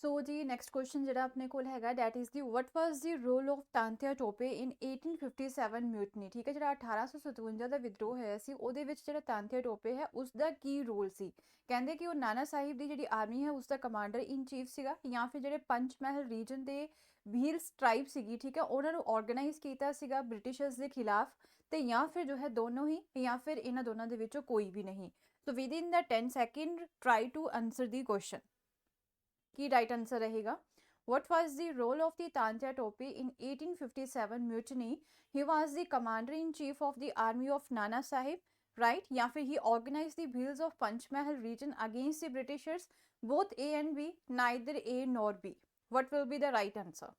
सो जी next question जो अपने को हैगा that is the what was the role of Tantya Tope in 1857 mutiny. ठीक है, जो 1857 का विद्रोह होया सी ਉਹਦੇ ਵਿੱਚ ਜਿਹੜਾ ਤਾਂਤਿਆ ਟੋਪੇ ਹੈ ਉਸਦਾ ਕੀ ਰੋਲ ਸੀ। ਕਹਿੰਦੇ ਕਿ ਉਹ ਨਾਨਾ ਸਾਹਿਬ ਦੀ ਜਿਹੜੀ ਆਰਮੀ ਹੈ ਉਸਦਾ ਕਮਾਂਡਰ ਇਨ ਚੀਫ ਸੀਗਾ ਜਾਂ ਫਿਰ ਜਿਹੜੇ ਪੰਚਮਹਿਲ ਰੀਜਨ ਦੇ ਭੀਲਸ ਟ੍ਰਾਈਬ ਸੀਗੀ, ਠੀਕ ਹੈ, ਉਹਨਾਂ ਨੂੰ ਆਰਗੇਨਾਈਜ਼ ਕੀਤਾ ਸੀਗਾ ਬ੍ਰਿਟਿਸ਼ਰਸ ਦੇ ਖਿਲਾਫ, ਤੇ ਜਾਂ ਫਿਰ ਜੋ ਹੈ ਦੋਨੋਂ ਹੀ ਜਾਂ ਫਿਰ ਇਹਨਾਂ ਦੋਨਾਂ ਦੇ ਵਿੱਚੋਂ ਕੋਈ ਵੀ ਨਹੀਂ। So within the 10 second try to answer the question की राइट आंसर रहेगा what was the role of the Tantya Tope in 1857 mutiny। he was the commander in chief of the army of Nana Sahib, right, या फिर he organized the Bhils of Panchmahal region against the Britishers। both A and B, neither A nor B। what will be the right answer?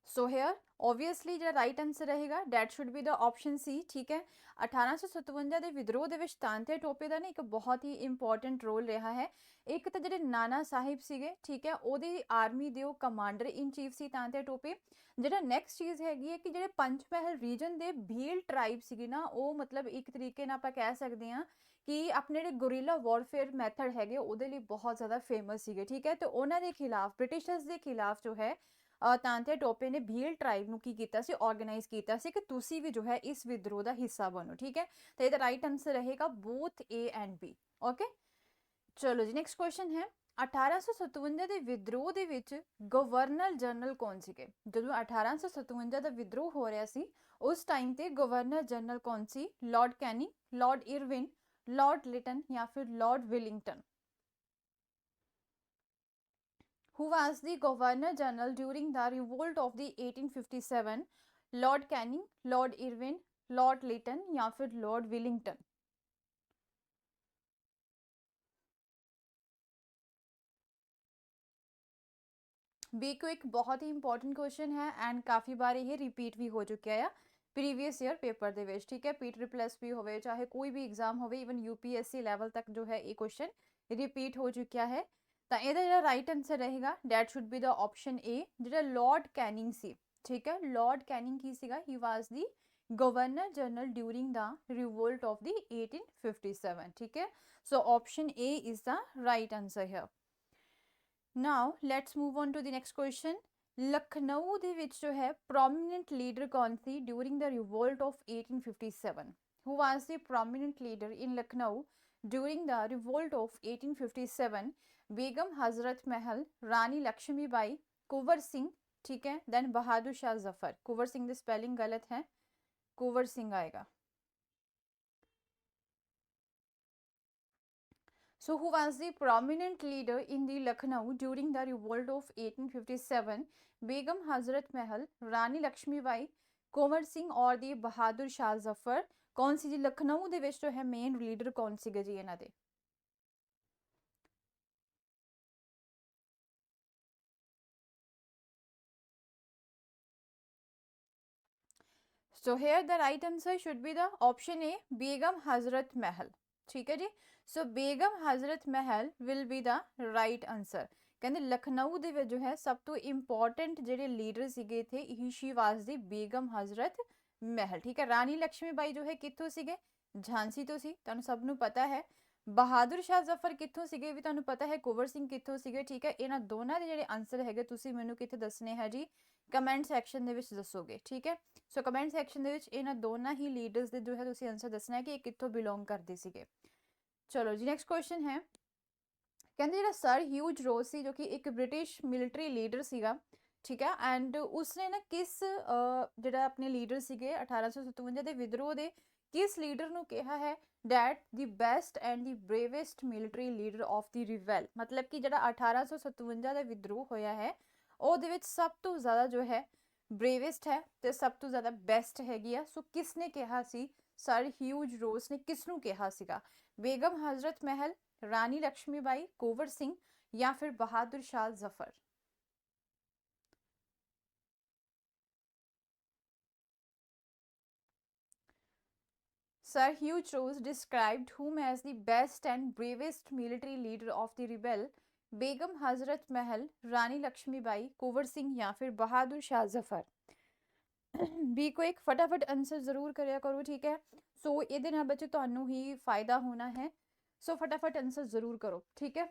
So here obviously जो right answer रहेगा that should be the option C. ठीक है, 1857 ਦੇ ਵਿਦਰੋਹ ਦੇ ਵਿੱਚ ਤਾਂਤਿਆ ਟੋਪੇ ਦਾ ਨਾ ਇੱਕ ਬਹੁਤ ਹੀ ਇੰਪੋਰਟੈਂਟ ਰੋਲ ਰਿਹਾ ਹੈ। ਇੱਕ ਤਾਂ ਜਿਹੜੇ ਨਾਨਾ ਸਾਹਿਬ ਸੀਗੇ, ਠੀਕ ਹੈ, ਉਹਦੀ ਆਰਮੀ ਦੇ ਉਹ ਕਮਾਂਡਰ ਇਨ ਚੀਫ ਸੀ ਤਾਂਤਿਆ ਟੋਪੇ। ਜਿਹੜਾ ਨੈਕਸਟ ਚੀਜ਼ ਹੈਗੀ ਹੈ ਕਿ ਜਿਹੜੇ ਪੰਚਮਹਿਲ ਰੀਜਨ ਦੇ ਭੀਲ ਟ੍ਰਾਈਬ ਸੀਗੇ ਨਾ, ਉਹ ਮਤਲਬ ਇੱਕ ਤਰੀਕੇ ਨਾਲ ਆਪਾਂ ਕਹਿ ਸਕਦੇ ਹਾਂ ਕਿ ਆਪਣੇ ਜਿਹੜੇ ਗੁਰੀਲਾ ਵਾਰਫੇਅਰ ਮੈਥਡ ਹੈਗੇ ਉਹਦੇ ਲਈ ਬਹੁਤ ਜ਼ਿਆਦਾ ਫੇਮਸ ਸੀਗੇ। ਠੀਕ ਹੈ, ਤੇ ਉਹਨਾਂ ਦੇ ਖਿਲਾਫ ਬ੍ਰਿਟਿਸ਼ਰਸ ਦੇ ਖਿਲਾਫ ਜੋ ਹੈ ਤਾਂਤਿਆ ਟੋਪੇ ਨੇ ਭੀਲ ਟ੍ਰਾਈਬ ਨੂੰ ਕੀ ਕੀਤਾ ਸੀ, ਆਰਗੇਨਾਈਜ਼ ਕੀਤਾ ਸੀ ਕਿ ਤੁਸੀਂ ਵੀ ਜੋ ਹੈ ਇਸ ਵਿਦਰੋਹ ਦਾ ਹਿੱਸਾ ਬਣੋ। ਠੀਕ ਹੈ, ਤੇ ਇਹਦਾ ਰਾਈਟ ਆਂਸਰ ਰਹੇਗਾ ਬੋਥ A ਐਂਡ B। ਓਕੇ, ਚਲੋ ਜੀ ਨੈਕਸਟ ਕੁਐਸਚਨ ਹੈ 1857 ਦੇ ਵਿਦਰੋਹ ਦੇ ਵਿੱਚ ਗਵਰਨਰ ਜਨਰਲ ਕੌਣ ਸੀਗੇ। ਜਦੋਂ 1857 ਦਾ ਵਿਦਰੋਹ ਹੋ ਰਿਹਾ ਸੀ ਉਸ ਟਾਈਮ ਤੇ ਗਵਰਨਰ ਜਨਰਲ ਕੌਣ ਸੀ? Lord Canning, Lord Irwin, Lord Lytton ਜਾਂ ਫਿਰ Lord Willingdon. Who was the Governor General during the revolt of the 1857? Lord Canning, Lord Irwin, Lord Lytton या फिर Lord Wellington। बी को एक बहुत ही इंपॉर्टेंट क्वेश्चन है एंड काफ़ी बार ये रिपीट भी हो चुका है प्रीवियस ईयर पेपर ਦੇ ਵਿੱਚ। ठीक है, PTPS होवे चाहे कोई भी एग्जाम होवे, इवन UPSC लेवल तक जो है ये क्वेश्चन रिपीट हो चुका है। ਤਾਂ ਇਹਦਾ ਜਿਹੜਾ ਰਾਈਟ ਆਨਸਰ ਰਹੇਗਾ that should be the option A, ਜਿਹੜਾ ਲਾਰਡ ਕੈਨਿੰਗ ਸੀ। ਠੀਕ ਹੈ, ਲਾਰਡ ਕੈਨਿੰਗ ਕੀ ਸੀਗਾ? He was the governor general during the revolt of the 1857। ਠੀਕ ਹੈ, so option A is the right answer here. Now let's move on to the next question. Lucknow ਦੇ ਵਿੱਚ ਜੋ ਹੈ ਪ੍ਰੋਮੀਨੈਂਟ ਲੀਡਰ ਕੌਣ ਸੀ during the revolt of 1857? Who was the prominent leader in Lucknow during the revolt of 1857? Begum Hazrat Mahal, Rani Lakshmibai, Kunwar Singh, ठीक है, then Bahadur Shah Zafar. Kunwar Singh की spelling गलत है, कुंवर सिंह आएगा। So who was the prominent leader in the Lucknow during the revolt of 1857? Begum Hazrat Mahal, Rani Lakshmibai, Kunwar Singh और दी बहादुर शाह जफर। कौन सी जी लखनऊ ਦੇ ਵਿੱਚ ਜੋ ਹੈ ਮੇਨ ਲੀਡਰ ਕੌਣ ਸੀਗੇ ਜੀ ਇਹਨਾਂ ਦੇ? So here the right answer should be the option A, Begum Hazrat Mahal. ठीक है जी, so Begum Hazrat Mahal will be the right answer. ਕਹਿੰਦੇ ਲਖਨਊ ਦੇ ਵਿੱਚ ਜੋ ਹੈ ਸਭ ਤੋਂ ਇੰਪੋਰਟੈਂਟ ਜਿਹੜੇ ਲੀਡਰ ਸੀਗੇ ਥੇ ਹੀ ਸ਼ੀ ਵਾਸ ਦੀ ਬੇਗਮ ਹਜ਼ਰਤ ਮਹਿਲ। ਠੀਕ ਹੈ, ਰਾਣੀ ਲక్ష్ਮੀਬਾਈ ਜੋ ਹੈ ਕਿੱਥੋਂ ਸੀਗੇ? ਝਾਂਸੀ ਤੋਂ ਸੀ, ਤੁਹਾਨੂੰ ਸਭ ਨੂੰ ਪਤਾ ਹੈ। ਬਹਾਦਰ ਸ਼ਾਹ ਜ਼ਫਰ ਕਿੱਥੋਂ ਸੀਗੇ ਵੀ ਤੁਹਾਨੂੰ ਪਤਾ ਹੈ। ਕੁੰਵਰ ਸਿੰਘ ਕਿੱਥੋਂ ਸੀਗੇ? ਠੀਕ ਹੈ, ਇਹਨਾਂ ਦੋਨਾਂ ਦੇ ਜਿਹੜੇ ਆਨਸਰ ਹੈਗੇ ਤੁਸੀਂ ਮੈਨੂੰ ਕਿੱਥੇ ਦੱਸਣੇ ਹੈ ਜੀ? ਕਮੈਂਟ ਸੈਕਸ਼ਨ ਦੇ ਵਿੱਚ ਦੱਸੋਗੇ। ਠੀਕ ਹੈ, ਸੋ ਕਮੈਂਟ ਸੈਕਸ਼ਨ ਦੇ ਵਿੱਚ ਇਹਨਾਂ ਦੋਨਾਂ ਹੀ ਲੀਡਰਸ ਦੇ ਜੋ ਹੈ ਤੁਸੀਂ ਆਨਸਰ ਦੱਸਣਾ ਹੈ ਕਿ ਇਹ ਕਿੱਥੋਂ ਬਿਲੋਂਗ ਕਰਦੇ ਸੀਗੇ। ਚਲੋ ਜੀ ਨੈਕਸਟ ਕੁਐਸਚਨ ਹੈ ਕਹਿੰਦੇ ਜਿਹੜਾ ਸਰ ਹਿਊਜ ਰੋਜ਼ ਸੀ ਜੋ ਕਿ ਇੱਕ ਬ੍ਰਿਟਿਸ਼ ਮਿਲਟਰੀ ਲੀਡਰ ਸੀਗਾ। ਠੀਕ ਹੈ, ਐਂਡ ਉਸਨੇ ਨਾ ਕਿਸ ਜਿਹੜਾ ਆਪਣੇ ਲੀਡਰ ਸੀਗੇ 1857 ਦੇ ਵਿਦਰੋਹ ਦੇ ਕਿਸ ਲੀਡਰ ਨੂੰ ਕਿਹਾ ਹੈ that the best and the ਬ੍ਰੇਵੇਸਟ military leader of ਦੀ ਰਿਵੈਲ? ਮਤਲਬ ਕਿ ਜਿਹੜਾ 1857 ਦਾ ਵਿਦਰੋਹ ਹੋਇਆ ਹੈ ਉਹਦੇ ਵਿੱਚ ਸਭ ਤੋਂ ਜ਼ਿਆਦਾ ਜੋ ਹੈ ਬ੍ਰੇਵੇਸਟ ਹੈ ਤੇ ਸਭ ਤੋਂ ਜ਼ਿਆਦਾ ਬੈਸਟ ਹੈਗੀ ਆ। ਸੋ ਕਿਸ ਨੇ ਕਿਹਾ ਸੀ? ਸਰ ਹਿਊਜ ਰੋਜ਼ ਨੇ ਕਿਸ ਨੂੰ ਕਿਹਾ ਸੀਗਾ? ਬੇਗਮ ਹਜ਼ਰਤ ਮਹਿਲ, रानी लक्ष्मीबाई, कुंवर सिंह या फिर Bahadur Shah Zafar. Sir Hugh Rose described whom as the best and bravest military leader of the rebel? बेगम हजरत महल, रानी लक्ष्मीबाई, कुंवर सिंह या फिर बहादुर शाह जफर। ਬੀ ਕੋ ਇੱਕ ਫਟਾਫਟ ਆਨਸਰ ਜ਼ਰੂਰ ਕਰਿਆ ਕਰੋ, ਠੀਕ ਹੈ। ਸੋ ਇਹਦੇ ਨਾਲ ਬੱਚੇ ਤੁਹਾਨੂੰ ਹੀ ਫਾਇਦਾ ਹੋਣਾ ਹੈ। ਸੋ ਫਟਾਫਟ ਆਨਸਰ ਜ਼ਰੂਰ ਕਰੋ, ਠੀਕ ਹੈ।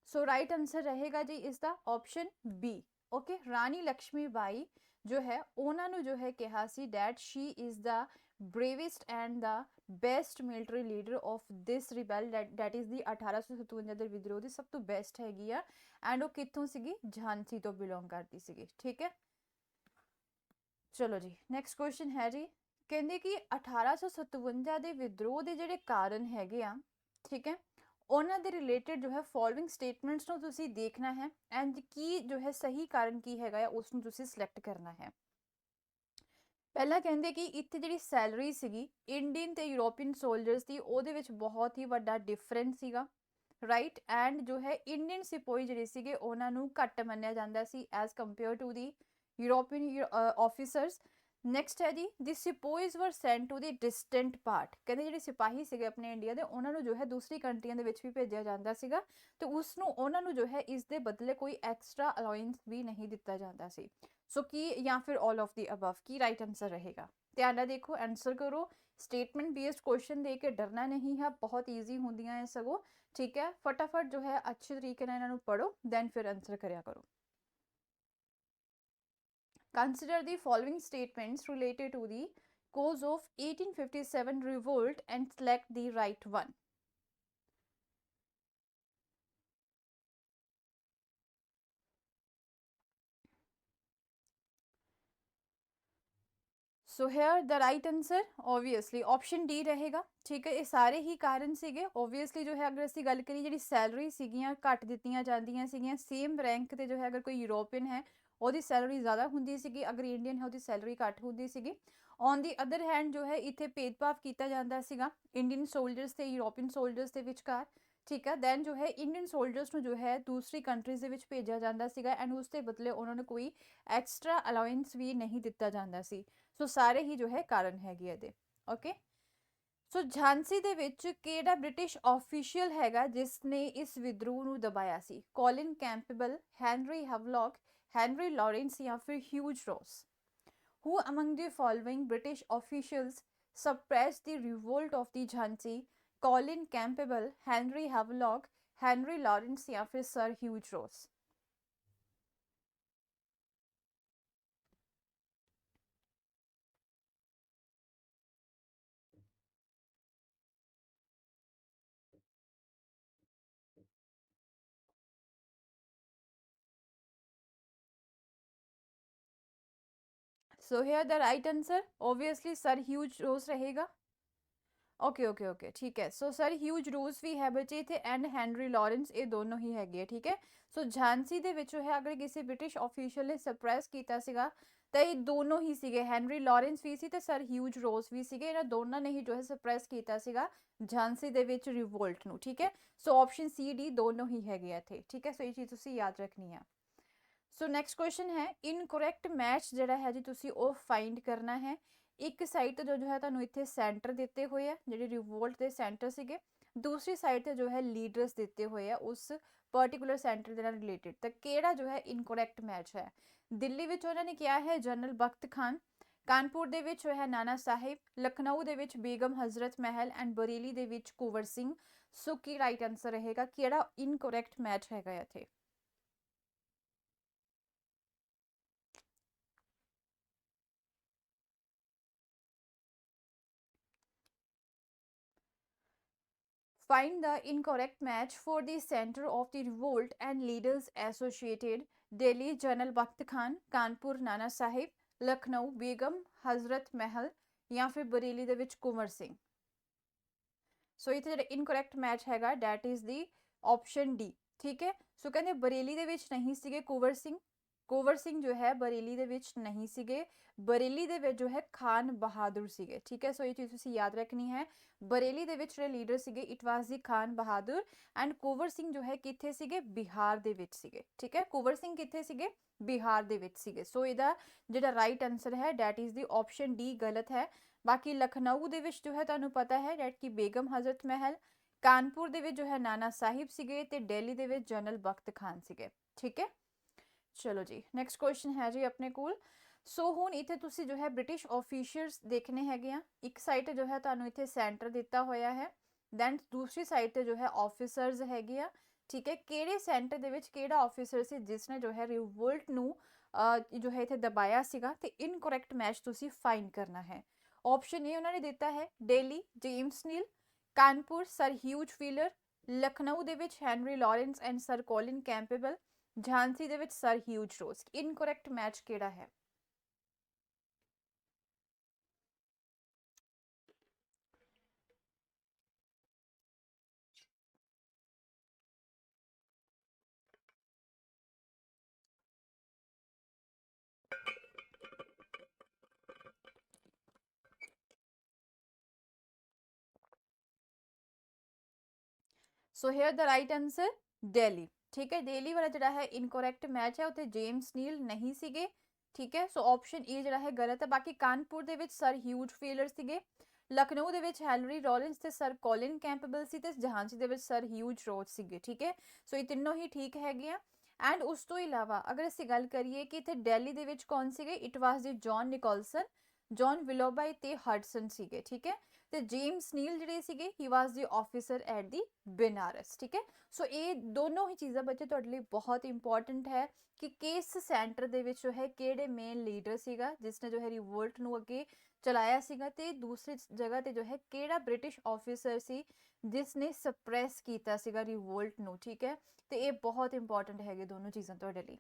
ਸੋ ਰਾਈਟ ਆਨਸਰ ਰਹੇਗਾ ਜੀ ਇਸ ਦਾ option B. Okay, Rani Lakshmi Bai ਜੋ ਹੈ ਉਹਨਾਂ ਨੂੰ ਜੋ ਹੈ ਕਿਹਾ ਸੀ that she is the bravest and the best military leader of this rebel, that is the 1857 ਦੇ ਵਿਦਰੋਹ ਦੀ ਸਭ ਤੋਂ ਬੈਸਟ ਹੈਗੀ ਆ। ਐਂਡ ਉਹ ਕਿੱਥੋਂ ਸੀਗੀ? ਝਾਂਸੀ ਤੋਂ ਬਿਲੋਂਗ ਕਰਦੀ ਸੀਗੀ, ਠੀਕ ਹੈ। ਚਲੋ ਜੀ, ਨੈਕਸਟ ਕੁਐਸਚਨ ਹੈ ਜੀ, ਕਹਿੰਦੇ ਕਿ 1857 ਦੇ ਵਿਦਰੋਹ ਦੇ ਜਿਹੜੇ ਕਾਰਨ ਹੈਗੇ ਆ, ਠੀਕ ਹੈ, ਉਹਨਾਂ ਦੇ ਰਿਲੇਟਡ ਜੋ ਹੈ ਫੋਲੋਇੰਗ ਸਟੇਟਮੈਂਟਸ ਨੂੰ ਤੁਸੀਂ ਦੇਖਣਾ ਹੈ ਐਂਡ ਕੀ ਜੋ ਹੈ ਸਹੀ ਕਾਰਨ ਕੀ ਹੈਗਾ ਆ ਉਸ ਨੂੰ ਤੁਸੀਂ ਸਿਲੈਕਟ ਕਰਨਾ ਹੈ। ਪਹਿਲਾਂ ਕਹਿੰਦੇ ਕਿ ਇੱਥੇ ਜਿਹੜੀ ਸੈਲਰੀ ਸੀਗੀ ਇੰਡੀਅਨ ਤੇ ਯੂਰੋਪੀਅਨ ਸੋਲਜਰਸ ਦੀ, ਉਹਦੇ ਵਿੱਚ ਬਹੁਤ ਹੀ ਵੱਡਾ ਡਿਫਰੈਂਸ ਸੀਗਾ, ਰਾਈਟ। ਐਂਡ ਜੋ ਹੈ ਇੰਡੀਅਨ ਸਿਪੋਹੀ ਜਿਹੜੇ ਸੀਗੇ ਉਹਨਾਂ ਨੂੰ ਘੱਟ ਮੰਨਿਆ ਜਾਂਦਾ ਸੀ as compare to the European officers. Next ਹੈ ਜੀ, ਦੀ ਸਿਪੋਇਜ਼ ਵਰ Saint to the distant part, ਕਹਿੰਦੇ ਜਿਹੜੇ ਸਿਪਾਹੀ ਸੀਗੇ ਆਪਣੇ ਇੰਡੀਆ ਦੇ ਉਹਨਾਂ ਨੂੰ ਜੋ ਹੈ ਦੂਸਰੀ ਕੰਟਰੀਆਂ ਦੇ ਵਿੱਚ ਵੀ ਭੇਜਿਆ ਜਾਂਦਾ ਸੀਗਾ ਤੇ ਉਸ ਨੂੰ ਉਹਨਾਂ ਨੂੰ ਜੋ ਹੈ ਇਸ ਦੇ ਬਦਲੇ ਕੋਈ ਐਕਸਟਰਾ ਅਲਾਉੈਂਸ ਵੀ ਨਹੀਂ ਦਿੱਤਾ ਜਾਂਦਾ ਸੀ। ਸੋ ਕੀ ਜਾਂ ਫਿਰ all of the above, Ki right answer ਰਹੇਗਾ? ਧਿਆਨ ਨਾਲ ਦੇਖੋ, ਆਨਸਰ ਕਰੋ। ਸਟੇਟਮੈਂਟ ਬੇਸਡ ਕੁਐਸਚਨ ਦੇ ਕੇ ਡਰਨਾ ਨਹੀਂ ਹੈ, ਬਹੁਤ ਈਜ਼ੀ ਹੁੰਦੀਆਂ ਹੈ ਸਗੋਂ, ਠੀਕ ਹੈ। ਫਟਾਫਟ ਜੋ ਹੈ ਅੱਛੇ ਤਰੀਕੇ ਨਾਲ ਇਹਨਾਂ ਨੂੰ ਪੜੋ, ਦੈਨ ਫਿਰ ਆਨਸਰ ਕਰਿਆ ਕਰੋ। Consider the following statements related to the cause of 1857 revolt and select the right one. So here the right answer obviously option D रहेगा, ठीक है। ये सारे ही कारण ਸੀਗੇ ऑब्वियसली जो है अगर ਅਸੀਂ ਗੱਲ ਕਰੀ ਜਿਹੜੀ ਸੈਲਰੀ ਸੀਗੀਆਂ ਘੱਟ ਦਿੱਤੀਆਂ ਜਾਂਦੀਆਂ ਸੀਗੀਆਂ, ਸੇਮ ਰੈਂਕ ਤੇ ਜੋ ਹੈ ਅਗਰ ਕੋਈ ਯੂਰੋਪੀਅਨ ਹੈ ਉਹਦੀ ਸੈਲਰੀ ਜ਼ਿਆਦਾ ਹੁੰਦੀ ਸੀਗੀ, ਅਗਰ ਇੰਡੀਅਨ ਹੈ ਉਹਦੀ ਸੈਲਰੀ ਘੱਟ ਹੁੰਦੀ ਸੀਗੀ। ਔਨ ਦੀ ਅਦਰ ਹੈਂਡ ਜੋ ਹੈ ਇੱਥੇ ਭੇਦਭਾਵ ਕੀਤਾ ਜਾਂਦਾ ਸੀਗਾ ਇੰਡੀਅਨ ਸੋਲਜਰਸ ਤੇ ਯੂਰੋਪੀਅਨ ਸੋਲਜਰਸ ਦੇ ਵਿਚਕਾਰ, ਠੀਕ ਹੈ। ਦੈਨ ਜੋ ਹੈ ਇੰਡੀਅਨ ਸੋਲਜਰਸ ਨੂੰ ਜੋ ਹੈ ਦੂਸਰੀ ਕੰਟਰੀਜ਼ ਦੇ ਵਿੱਚ ਭੇਜਿਆ ਜਾਂਦਾ ਸੀਗਾ ਐਂਡ ਉਸ ਦੇ ਬਦਲੇ ਉਹਨਾਂ ਨੂੰ ਕੋਈ ਐਕਸਟਰਾ ਅਲਾਉੈਂਸ ਵੀ ਨਹੀਂ ਦਿੱਤਾ ਜਾਂਦਾ ਸੀ। ਸੋ ਸਾਰੇ ਹੀ ਜੋ ਹੈ ਕਾਰਨ ਹੈਗੇ ਇਹਦੇ, ਓਕੇ। ਸੋ ਝਾਂਸੀ ਦੇ ਵਿੱਚ ਕਿਹੜਾ ਬ੍ਰਿਟਿਸ਼ ਆਫੀਸ਼ੀਅਲ ਹੈਗਾ ਜਿਸ ਨੇ ਇਸ ਵਿਦਰੋਹ ਨੂੰ ਦਬਾਇਆ ਸੀ? ਕੋਲਿਨ ਕੈਂਪਬਲ, ਹੈਨਰੀ ਹਵਲੌਕ, ਹੈਨਰੀ ਲਾਰੈਂਸ ਜਾਂ ਫਿਰ ਹਿਊਜ ਰੋਸ। Who among the following British officials suppressed the revolt of the Jhansi? Colin Campbell, Henry Havelock, Henry Lawrence या फिर Sir Hugh Ross? So here the right answer obviously Sir Hugh Ross रहेगा। Okay okay okay, ਠੀਕ ਹੈ। So sir huge ਰੂਸ ਵੀ ਹੈ ਬੱਚੇ ਇੱਥੇ and Henry Lawrence, ਇਹ ਦੋਨੋਂ ਹੀ ਹੈਗੇ ਆ, ਠੀਕ ਹੈ। ਸੋ ਝਾਂਸੀ ਦੇ ਵਿੱਚ ਹੈ ਅਗਰ ਕਿਸੇ ਬ੍ਰਿਟਿਸ਼ ਆਫੀਸ਼ੀਅਲ ਨੇ ਸਪਰੈਸ ਕੀਤਾ ਸੀਗਾ ਤਾਂ ਇਹ ਦੋਨੋਂ ਹੀ ਸੀਗੇ, ਹੈਨਰੀ ਲਾਰੈਂਸ ਵੀ ਸੀ ਤੇ ਸਰ ਹਿਊਜ ਰੋਸ ਵੀ ਸੀਗੇ। ਇਹਨਾਂ ਦੋਨਾਂ ਨੇ ਹੀ ਜੋ ਹੈ ਸਪਰੈਸ ਕੀਤਾ ਸੀਗਾ ਝਾਂਸੀ ਦੇ ਵਿੱਚ ਰਿਵੋਲਟ ਨੂੰ, ਠੀਕ ਹੈ। ਸੋ ਆਪਸ਼ਨ ਸੀ ਡੀ ਦੋਨੋਂ ਹੀ ਹੈਗੇ ਆ ਇੱਥੇ, ਠੀਕ ਹੈ। ਸੋ ਇਹ ਚੀਜ਼ ਤੁਸੀਂ ਯਾਦ ਰੱਖਣੀ ਆ। ਸੋ ਨੈਕਸਟ ਕੁਐਸਚਨ ਹੈ ਇਨਕਰੈਕਟ ਮੈਚ ਜਿਹੜਾ ਹੈ ਜੀ ਤੁਸੀਂ ਉਹ ਫਾਈਂਡ ਕਰਨਾ ਹੈ। ਇੱਕ ਸਾਈਡ ਤੇ ਜੋ ਹੈ ਤੁਹਾਨੂੰ ਇੱਥੇ ਸੈਂਟਰ ਦਿੱਤੇ ਹੋਏ ਆ ਜਿਹੜੇ ਰਿਵੋਲਟ ਦੇ ਸੈਂਟਰ ਸੀਗੇ, ਦੂਸਰੀ ਸਾਈਡ ਤੇ ਜੋ ਹੈ ਲੀਡਰਸ ਦਿੱਤੇ ਹੋਏ ਆ ਉਸ ਪਾਰਟਿਕੂਲਰ ਸੈਂਟਰ ਦੇ ਨਾਲ ਰਿਲੇਟਡ, ਤਾਂ ਕਿਹੜਾ ਜੋ ਹੈ ਇਨਕਰੈਕਟ ਮੈਚ ਹੈ? ਦਿੱਲੀ ਵਿੱਚ ਉਹਨਾਂ ਨੇ ਕਿਹਾ ਹੈ ਜਨਰਲ ਬਖਤ ਖਾਨ, ਕਾਨਪੁਰ ਦੇ ਵਿੱਚ ਜੋ ਹੈ ਨਾਨਾ ਸਾਹਿਬ, ਲਖਨਊ ਦੇ ਵਿੱਚ ਬੇਗਮ ਹਜ਼ਰਤ ਮਹਿਲ ਐਂਡ ਬਰੇਲੀ ਦੇ ਵਿੱਚ ਕੁੰਵਰ ਸਿੰਘ। ਸੋ ਕੀ ਰਾਈਟ ਆਨਸਰ ਰਹੇਗਾ, ਕਿਹੜਾ ਇਨਕਰੈਕਟ ਮੈਚ ਹੈਗਾ ਇੱਥੇ? Find the incorrect match for the center of the revolt and leaders associated. Delhi General Bakht Khan, Kanpur Nana Sahib, Lucknow Begum Hazrat Mahal ਜਾਂ ਫਿਰ ਬਰੇਲੀ ਦੇ ਵਿੱਚ ਕੁੰਵਰ ਸਿੰਘ। ਸੋ ਇੱਥੇ ਜਿਹੜਾ ਇਨਕਰੈਕਟ ਮੈਚ ਹੈਗਾ that is the option D, ਠੀਕ ਹੈ। ਸੋ ਕਹਿੰਦੇ ਬਰੇਲੀ ਦੇ ਵਿੱਚ ਨਹੀਂ ਸੀਗੇ ਕੁੰਵਰ ਸਿੰਘ ਜੋ ਹੈ ਬਰੇਲੀ ਦੇ ਵਿੱਚ ਨਹੀਂ ਸੀਗੇ, ਬਰੇਲੀ ਦੇ ਵਿੱਚ ਜੋ ਹੈ ਖਾਨ ਬਹਾਦਰ ਸੀਗੇ, ਠੀਕ ਹੈ। ਸੋ ਇਹ ਚੀਜ਼ ਤੁਸੀਂ ਯਾਦ ਰੱਖਣੀ ਹੈ। ਬਰੇਲੀ ਦੇ ਵਿੱਚ ਜਿਹੜੇ ਲੀਡਰ ਸੀਗੇ it was the Khan Bahadur and Kunwar Singh ਜੋ ਹੈ ਕਿੱਥੇ ਸੀਗੇ? ਬਿਹਾਰ ਦੇ ਵਿੱਚ ਸੀਗੇ, ਠੀਕ ਹੈ। ਕੁੰਵਰ ਸਿੰਘ ਕਿੱਥੇ ਸੀਗੇ? ਬਿਹਾਰ ਦੇ ਵਿੱਚ ਸੀਗੇ। ਸੋ ਇਹਦਾ ਜਿਹੜਾ ਰਾਈਟ ਆਨਸਰ ਹੈ that is the option D ਗਲਤ ਹੈ। ਬਾਕੀ ਲਖਨਊ ਦੇ ਵਿੱਚ ਜੋ ਹੈ ਤੁਹਾਨੂੰ ਪਤਾ ਹੈ ਡੈਟ ਕਿ ਬੇਗਮ ਹਜ਼ਰਤ ਮਹਿਲ, ਕਾਨਪੁਰ ਦੇ ਵਿੱਚ ਜੋ ਹੈ ਨਾਨਾ ਸਾਹਿਬ ਸੀਗੇ ਤੇ ਦਿੱਲੀ ਦੇ ਵਿੱਚ ਜਨਰਲ ਬਖਤ ਖਾਨ ਸੀਗੇ, ਠੀਕ ਹੈ। ਚਲੋ ਜੀ, ਨੈਕਸਟ ਕੁਐਸਚਨ ਹੈ ਜੀ ਆਪਣੇ ਕੋਲ ਸੋ ਹੁਣ ਇੱਥੇ ਤੁਸੀਂ ਜੋ ਹੈ ਬ੍ਰਿਟਿਸ਼ ਆਫੀਸ਼ੀਅਲਸ ਦੇਖਣੇ ਹੈਗੇ ਆ। ਇੱਕ ਸਾਈਡ ਤੇ ਜੋ ਹੈ ਤੁਹਾਨੂੰ ਇੱਥੇ ਸੈਂਟਰ ਦਿੱਤਾ ਹੋਇਆ ਹੈ, ਦੈਨ ਦੂਸਰੀ ਸਾਈਡ ਤੇ ਜੋ ਹੈ ਆਫੀਸਰਸ ਹੈਗੇ ਆ। ਠੀਕ ਹੈ, ਕਿਹੜੇ ਸੈਂਟਰ ਦੇ ਵਿੱਚ ਕਿਹੜਾ ਆਫੀਸਰ ਸੀ ਜਿਸ ਨੇ ਜੋ ਹੈ ਰਿਵੋਲਟ ਨੂੰ ਜੋ ਹੈ ਇੱਥੇ ਦਬਾਇਆ ਸੀਗਾ, ਤੇ ਇਨਕਰੈਕਟ ਮੈਚ ਤੁਸੀਂ ਫਾਈਂਡ ਕਰਨਾ ਹੈ। ਆਪਸ਼ਨ ਏ ਉਹਨਾਂ ਨੇ ਦਿੱਤਾ ਹੈ Delhi James Neill, Kanpur sir Hugh Wheeler, Lucknow ਦੇ ਵਿੱਚ Henry Lawrence and sir Colin Campbell, Jhansi ਦੇ ਵਿੱਚ sir Hugh Rose. Incorrect match ਕਿਹੜਾ ਹੈ? So here the right answer Delhi. ਠੀਕ ਹੈ, ਦਿੱਲੀ ਵਾਲਾ ਜਿਹੜਾ ਹੈ ਇਨਕਰੈਕਟ ਮੈਚ ਹੈ, ਉੱਥੇ ਜੇਮਸ ਨੀਲ ਨਹੀਂ ਸੀਗੇ। ਠੀਕ ਹੈ, ਸੋ ਆਪਸ਼ਨ ਏ ਜਿਹੜਾ ਹੈ ਗਲਤ ਹੈ। ਬਾਕੀ ਕਾਨਪੁਰ ਦੇ ਵਿੱਚ ਸਰ ਹਿਊਜ ਫੀਲਰ ਸੀਗੇ, ਲਖਨਊ ਦੇ ਵਿੱਚ ਹੈਨਰੀ ਰੋਲਿੰਸ ਤੇ ਸਰ ਕੋਲਿਨ ਕੈਂਪਬਲ ਸੀ, ਤੇ ਝਾਂਸੀ ਦੇ ਵਿੱਚ ਸਰ ਹਿਊਜ ਰੋਜ਼ ਸੀਗੇ। ਠੀਕ ਹੈ, ਸੋ ਇਹ ਤਿੰਨੋਂ ਹੀ ਠੀਕ ਹੈਗੇ ਆ। ਐਂਡ ਉਸ ਤੋਂ ਇਲਾਵਾ ਅਗਰ ਅਸੀਂ ਗੱਲ ਕਰੀਏ ਕਿ ਇੱਥੇ ਦਿੱਲੀ ਦੇ ਵਿੱਚ ਕੌਣ ਸੀਗੇ, it was the John ਨਿਕੋਲਸਨ, John ਵਿਲੋਬਾਈ ਤੇ ਹਡਸਨ ਸੀਗੇ। ਠੀਕ ਹੈ, ਤੇ ਜੇਮਸ ਨੀਲ ਜਿਹੜੇ ਸੀਗੇ ਹੀ was the officer at the Banaras. ਠੀਕ ਹੈ, ਸੋ ਇਹ ਦੋਨੋਂ ਹੀ ਚੀਜ਼ਾਂ ਬੱਚੇ ਤੁਹਾਡੇ ਲਈ ਬਹੁਤ ਇੰਪੋਰਟੈਂਟ ਹੈ ਕਿ ਕਿਸ ਸੈਂਟਰ ਦੇ ਵਿੱਚ ਜੋ ਹੈ ਕਿਹੜੇ ਮੇਨ ਲੀਡਰ ਸੀਗਾ ਜਿਸ ਨੇ ਜੋ ਹੈ ਰਿਵੋਲਟ ਨੂੰ ਅੱਗੇ ਚਲਾਇਆ ਸੀਗਾ, ਤੇ ਦੂਸਰੀ ਜਗ੍ਹਾ ਤੇ ਜੋ ਹੈ ਕਿਹੜਾ ਬ੍ਰਿਟਿਸ਼ ਆਫੀਸਰ ਸੀ ਜਿਸ ਨੇ ਸਪਰੈਸ ਕੀਤਾ ਸੀਗਾ ਰਿਵੋਲਟ ਨੂੰ। ਠੀਕ ਹੈ, ਤੇ ਇਹ ਬਹੁਤ ਇੰਪੋਰਟੈਂਟ ਹੈਗੇ ਦੋਨੋਂ ਚੀਜ਼ਾਂ ਤੁਹਾਡੇ ਲਈ।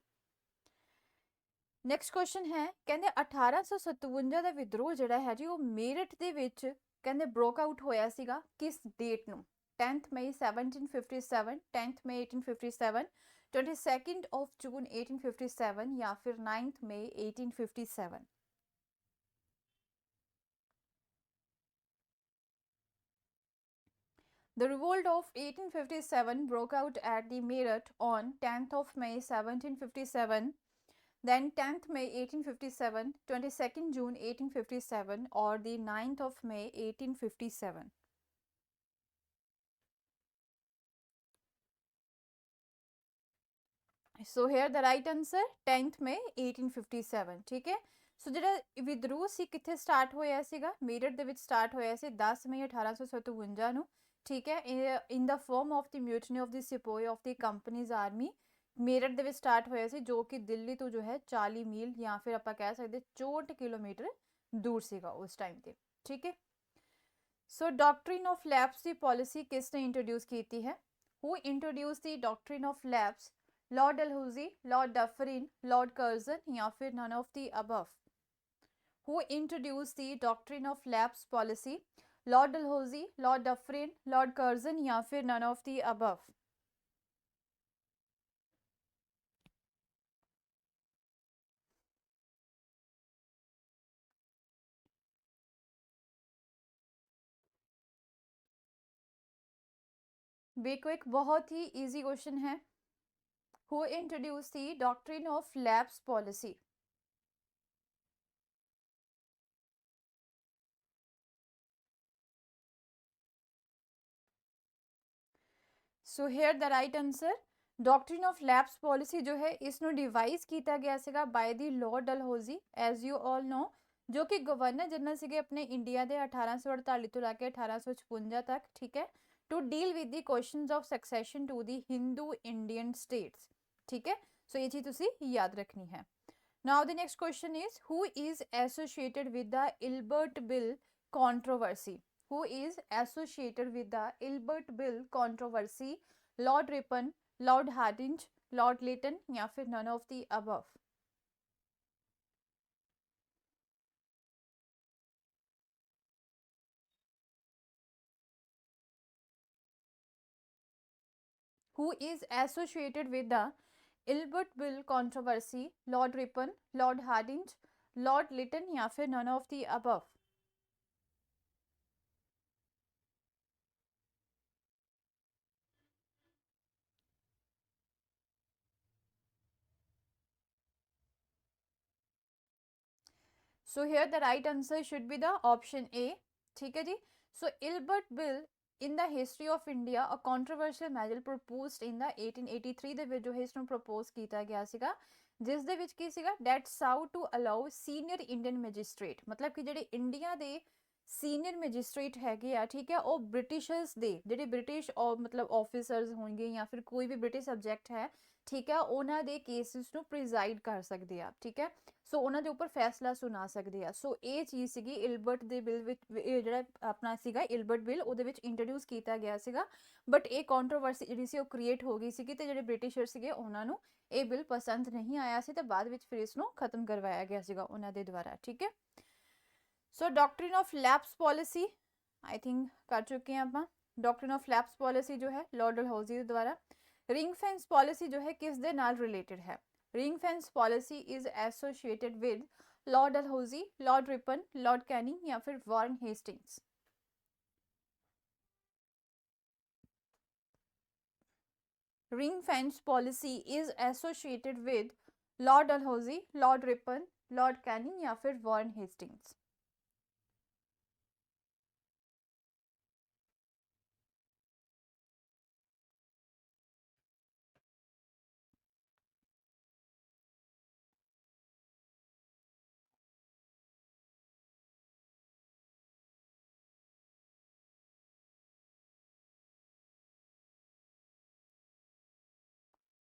ਨੈਕਸਟ ਕੁਐਸਚਨ ਹੈ, ਕਹਿੰਦੇ 1857 ਦਾ ਵਿਦਰੋਹ ਜਿਹੜਾ ਹੈ ਜੀ ਉਹ ਮੇਰਠ ਦੇ ਵਿੱਚ ਕਹਿੰਦੇ ਬ੍ਰੋਕ ਆਊਟ ਹੋਇਆ ਸੀਗਾ ਕਿਸ ਡੇਟ ਨੂੰ? 10th may 1757, 10th May 1857, 22nd of June 1857 ਜਾਂ ਫਿਰ 9th may 1857? The revolt of 1857 broke out at the Meerut on 10th of May 1757, then 10th May 1857, 22nd June 1857 or the 9th of May 1857? So here the right answer 10th May 1857। ਠੀਕ ਹੈ, ਸੋ ਜਿਹੜਾ ਵਿਦਰੋਹ ਸੀ ਕਿੱਥੇ start ਹੋਇਆ ਸੀਗਾ? ਮੇਰਠ ਦੇ ਵਿੱਚ start ਹੋਇਆ ਸੀ 10 ਮਈ 1857 ਨੂੰ। ਠੀਕ ਹੈ, in the form of the mutiny of the sepoy of the company's army. Meerut ਦੇ ਵਿੱਚ ਸਟਾਰਟ ਹੋਇਆ ਸੀ ਜੋ ਕਿ ਦਿੱਲੀ ਤੋਂ ਜੋ ਹੈ 40 ਮੀਲ ਜਾਂ ਫਿਰ ਆਪਾਂ ਕਹਿ ਸਕਦੇ 64 ਕਿਲੋਮੀਟਰ ਦੂਰ ਸੀਗਾ ਉਸ ਟਾਈਮ ਤੇ। ਠੀਕ ਹੈ, so doctrine of lapse the policy ਕਿਸ ਨੇ ਇੰਟਰੋਡਿਊਸ ਕੀਤੀ ਹੈ? Who introduce the doctrine of lapse? Lord Dalhousie, Lord Dufferin, Lord Curzon या फिर none of the above? Who introduced the doctrine of lapse policy? Lord Dalhousie, Lord Dufferin, Lord Curzon या फिर none of the above? देखो एक बहुत ही easy question है। Who introduced the doctrine of lapse policy? So here the right answer doctrine of lapse policy जो है इसनों डिवाइस किया गया सीगा by the Lord Dalhousie as you all know, जो कि गवर्नर जनरल सीगे अपने इंडिया के 1848 तो लैके 1856 तक। ठीक है, to deal with the questions of succession to the Hindu Indian states. ठीक है, सो ये चीज तुसी याद रखनी है। Now the next question is who is associated with the Ilbert bill controversy? Who is associated with the Ilbert Bill controversy? Lord Ripon, Lord Hardinge, Lord Lytton या फिर none of the above? Who is associated with the Ilbert Bill controversy? Lord Ripon, Lord Hardinge, Lord Lytton या फिर none of the above? So here the right answer should be the option A. ठीक है जी, so Ilbert Bill in the history of India a controversial measure proposed in the 1883 ਦੇ ਵਿੱਚ ਜੋ ਹੈ ਇਸ ਨੂੰ ਪ੍ਰਪੋਜ਼ ਕੀਤਾ ਗਿਆ ਸੀਗਾ ਜਿਸ ਦੇ ਵਿੱਚ ਕੀ ਸੀਗਾ, that sought to allow senior Indian magistrate, ਮਤਲਬ ਕਿ ਜਿਹੜੇ ਇੰਡੀਆ ਦੇ ਸੀਨੀਅਰ ਮੈਜਿਸਟ੍ਰੇਟ ਹੈਗੇ ਆ, ਠੀਕ ਹੈ, ਉਹ ਬ੍ਰਿਟਿਸ਼ਰਸ ਦੇ ਜਿਹੜੇ ਬ੍ਰਿਟਿਸ਼ ਮਤਲਬ ਆਫਿਸਰਸ ਹੋਣਗੇ ਜਾਂ ਫਿਰ ਕੋਈ ਵੀ ਬ੍ਰਿਟਿਸ਼ ਸਬਜੈਕਟ ਹੈ, ਠੀਕ ਹੈ, ਉਹਨਾਂ ਦੇ ਕੇਸਿਸ ਨੂੰ ਪ੍ਰੀਜ਼ਾਈਡ ਕਰ ਸਕਦੇ ਆ, ਠੀਕ ਹੈ, ਸੋ ਉਹਨਾਂ ਦੇ ਉੱਪਰ ਫੈਸਲਾ ਸੁਣਾ ਸਕਦੇ ਆ। ਸੋ ਇਹ ਚੀਜ਼ ਸੀਗੀ ਇਲਬਰਟ ਦੇ ਬਿੱਲ ਵਿੱਚ, ਇਹ ਜਿਹੜਾ ਆਪਣਾ ਸੀਗਾ ਇਲਬਰਟ ਬਿੱਲ, ਉਹਦੇ ਵਿੱਚ ਇੰਟਰੋਡਿਊਸ ਕੀਤਾ ਗਿਆ ਸੀਗਾ, ਬਟ ਇਹ ਕੰਟਰੋਵਰਸੀ ਜਿਹੜੀ ਸੀ ਉਹ ਕ੍ਰੀਏਟ ਹੋ ਗਈ ਸੀਗੀ, ਤੇ ਜਿਹੜੇ ਬ੍ਰਿਟਿਸ਼ਰ ਸੀਗੇ ਉਹਨਾਂ ਨੂੰ ਇਹ ਬਿੱਲ ਪਸੰਦ ਨਹੀਂ ਆਇਆ ਸੀ, ਤੇ ਬਾਅਦ ਵਿੱਚ ਫਿਰ ਇਸ ਨੂੰ ਖਤਮ ਕਰਵਾਇਆ ਗਿਆ ਸੀਗਾ ਉਹਨਾਂ ਦੇ ਦੁਆਰਾ, ਠੀਕ ਹੈ। So doctrine of lapse ਪॉलिसी I think कर चुके हैं ਆਪਾਂ। ਡਾਕਟਰੀਨ ਆਫ ਲੈਪਸ पॉलिसी जो है लॉर्ड डलहौजी ਦੇ ਦੁਆਰਾ। रिंग फेंस पॉलिसी जो है किस ਦੇ ਨਾਲ ਰਿਲੇਟਡ ਹੈ? Ring fence policy is associated with Lord Dalhousie, Lord Ripon, Lord Canning या फिर Warren Hastings. Ring fence policy is associated with Lord Dalhousie, Lord Ripon, Lord Canning या फिर वॉरेन हेस्टिंग्स।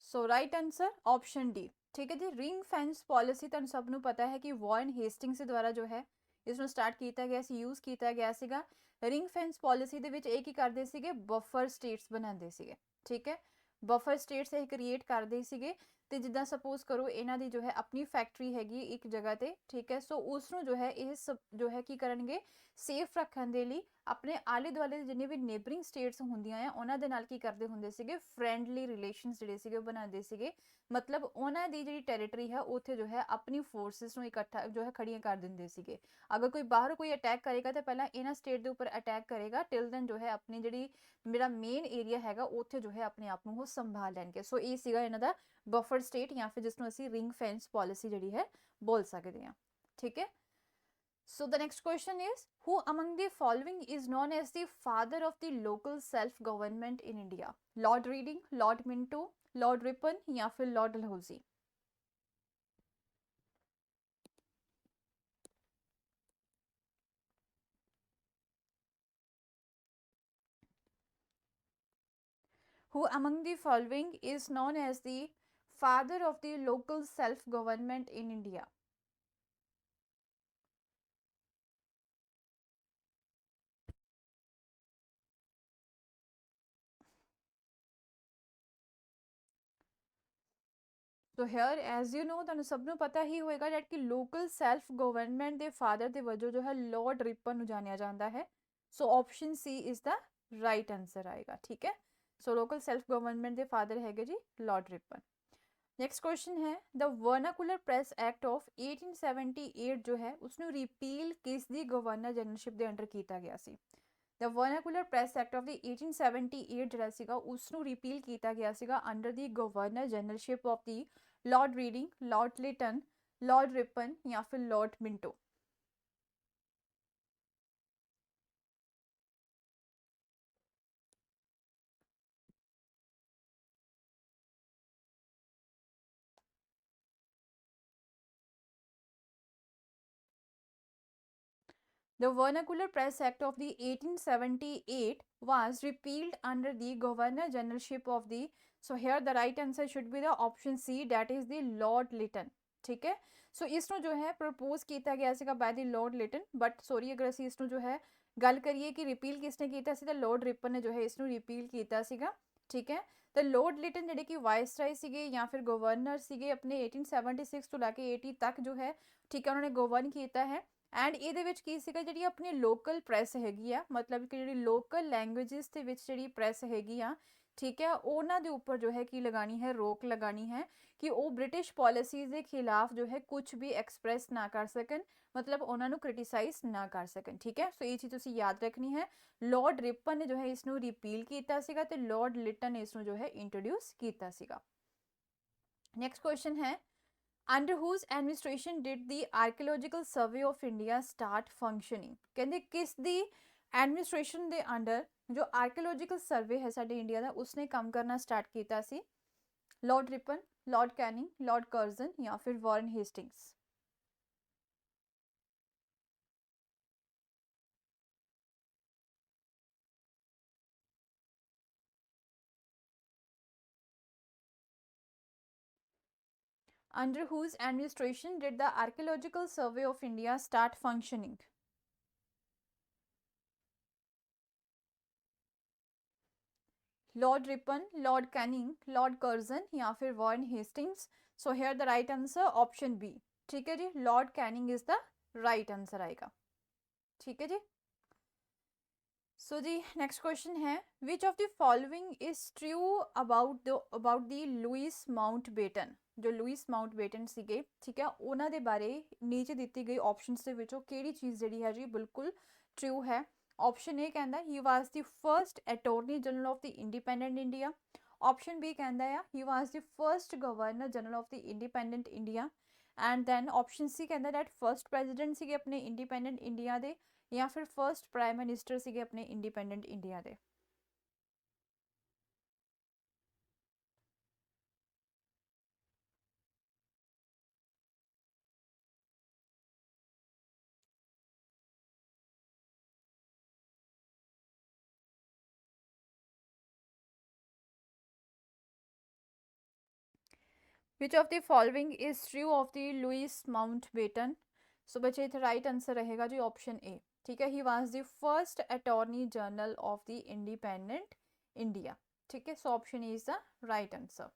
सो राइट आंसर ऑप्शन डी, ठीक है जी। Ring fence policy तुहानू सब नू पता है कि वॉरेन हेस्टिंग्स द्वारा जो है इसनू स्टार्ट किया गया सी, यूज़ किया गया सीगा। रिंग फेंस पॉलिसी दे विच ये की करदे सीगे, बफर स्टेट्स बनाते सीगे, ठीक है, बफर स्टेट्स ये क्रिएट करते सीगे। ते जिद्दां सपोज करो इन्हां दी जो है अपनी फैक्ट्री हैगी एक जगह ते, ठीक है, सो उसनू जो है ये सब जो है की करनगे, सेफ रखण दे लई अपने आले दुआले जिन्ने भी नेबरिंग स्टेट्स होंदियां आ उन्हां दे नाल की करदे हुंदे सीगे, फ्रेंडली रिलेशनस जिहड़े सीगे ओह बनांदे सीगे। मतलब उन्हां दी जिहड़ी टैरेटरी है उत्थे जो है अपनी फोर्सिस नू इकट्ठा जो है खड़ियां कर दिंदे सीगे। अगर कोई बाहर कोई अटैक करेगा तो पहला इन्हां स्टेट दे उपर अटैक करेगा, टिल देन जो है अपनी जिहड़ी मेरा मेन एरिया हैगा उत्थे जो है अपने आप नू संभाल लैणगे। सो ये सीगा इन्हां दा बफर स्टेट या फिर जिसनू असीं रिंग फेंस पॉलिसी जिहड़ी है बोल सकदे हां, ठीक है। So the next question is, who among the following is known as the father of the local self-government in India? Lord Reading, Lord Minto, Lord Ripon या फिर Lord Dalhousie? Who among the following is known as the father of the local self-government in India? So here as you know ਤੁਹਾਨੂੰ ਸਭ ਨੂੰ ਪਤਾ ਹੀ ਹੋਏਗਾ that ਕਿ local self government ਦੇ father ਦੇ ਵਜੋਂ ਜੋ ਹੈ Lord Ripon ਨੂੰ ਜਾਣਿਆ ਜਾਂਦਾ ਹੈ। So option C is the right answer ਆਏਗਾ, ਠੀਕ ਹੈ। So local self government ਦੇ father ਹੈਗੇ ਜੀ Lord Ripon। नेक्स्ट क्वेश्चन है, the vernacular press act of 1878 जो है उसनू रिपील किस दी गवर्नर जनरलशिप के अंडर किया गया सी? The vernacular press act of the 1878 ਜਿਹੜਾ ਸੀਗਾ ਉਸਨੂੰ ਰਿਪੀਲ ਕੀਤਾ ਗਿਆ ਸੀਗਾ under the governor generalship of the Lord Reading, Lord Lytton, Lord Ripon या फिर Lord Minto. The Vernacular Press Act of the 1878 was repealed under the Governor Generalship of the, so here the right answer should be the option C, that is the Lord Lytton, ठीक है। सो इसनू जो है propose किया गया सीगा by the Lord Lytton, but sorry अगर असीं इसनू जो है गल करिए कि रिपील किसने किया सी, तो लॉर्ड रिपन ने जो है इसनू रिपील किया सीगा, ठीक है। तो लॉर्ड लिटन जिहड़े कि वाइसराय सीगे या फिर गवर्नर सीगे अपने 1876 तो लैके 80 तक जो है, ठीक है, उन्होंने गवर्न किया है। एंड ਇਹਦੇ ਵਿੱਚ ਕੀ ਸੀਗਾ ਜਿਹੜੀ ਆਪਣੀ ਲੋਕਲ ਪ੍ਰੈਸ ਹੈਗੀ ਆ, ਮਤਲਬ ਕਿ ਜਿਹੜੀ ਲੋਕਲ ਲੈਂਗੁਏजेस ਦੇ ਵਿੱਚ ਜਿਹੜੀ ਪ੍ਰੈਸ ਹੈਗੀ ਆ, ਠੀਕ ਹੈ, ਉਹਨਾਂ ਦੇ ਉੱਪਰ ਜੋ ਹੈ ਕੀ ਲਗਾਣੀ ਹੈ, ਰੋਕ ਲਗਾਣੀ ਹੈ ਕਿ ਉਹ ਬ੍ਰਿਟਿਸ਼ ਪਾਲਿਸੀਜ਼ ਦੇ ਖਿਲਾਫ ਜੋ ਹੈ ਕੁਝ ਵੀ ਐਕਸਪ੍ਰੈਸ ਨਾ ਕਰ ਸਕਣ, मतलब उन्होंने क्रिटिसाइज ना कर सकन, ठीक है। सो ये चीज़ तुसीं याद रखनी है। लॉर्ड रिपन ने जो है इसनू रिपील किया सीगा ते लॉर्ड लिटन ने इसनू जो है इंट्रोड्यूस किया सीगा। नेक्स्ट क्वेश्चन है, under whose administration did the archaeological survey of India start functioning? कहते किस दी एडमिनिस्ट्रेशन दे अंडर जो आर्कियोलॉजिकल सर्वे है साडे इंडिया दा उसने काम करना स्टार्ट किया सी? Lord Ripon, Lord Canning, Lord Curzon या फिर Warren Hastings? Under whose administration did the Archaeological Survey of India start functioning? Lord Ripon, Lord Canning, Lord Curzon या फिर Warren Hastings? So here the right answer option B. ठीक है जी, Lord Canning is the right answer आएगा। ठीक है जी। So जी नेक्स्ट क्वेश्चन है, which of the following is true about the Louis Mountbatten? जो लुइस माउंटबेटन ਸੀਗੇ, ਠੀਕ ਹੈ, ਉਹਨਾਂ ਦੇ ਬਾਰੇ ਨੀਚੇ ਦਿੱਤੀ ਗਈ ਆਪਸ਼ਨਸ ਦੇ ਵਿੱਚੋਂ ਕਿਹੜੀ ਚੀਜ਼ ਜਿਹੜੀ ਹੈ ਜੀ ਬਿਲਕੁਲ ਟਰੂ ਹੈ? ऑप्शन ए कहता है he was the first attorney general of the independent India. Option B कहता है he was the first governor general of the independent India. And then option C कहता दैट फर्स्ट प्रेजिडेंट सीगे अपने independent India दे, या फिर first prime minister सीगे अपने independent India दे। Which of the following is true of the Louis Mountbatten? So बच्चे इतना राइट आंसर रहेगा जी ऑप्शन ए। ठीक है, he was the first attorney general of the independent India. ठीक है, so option A is the right answer.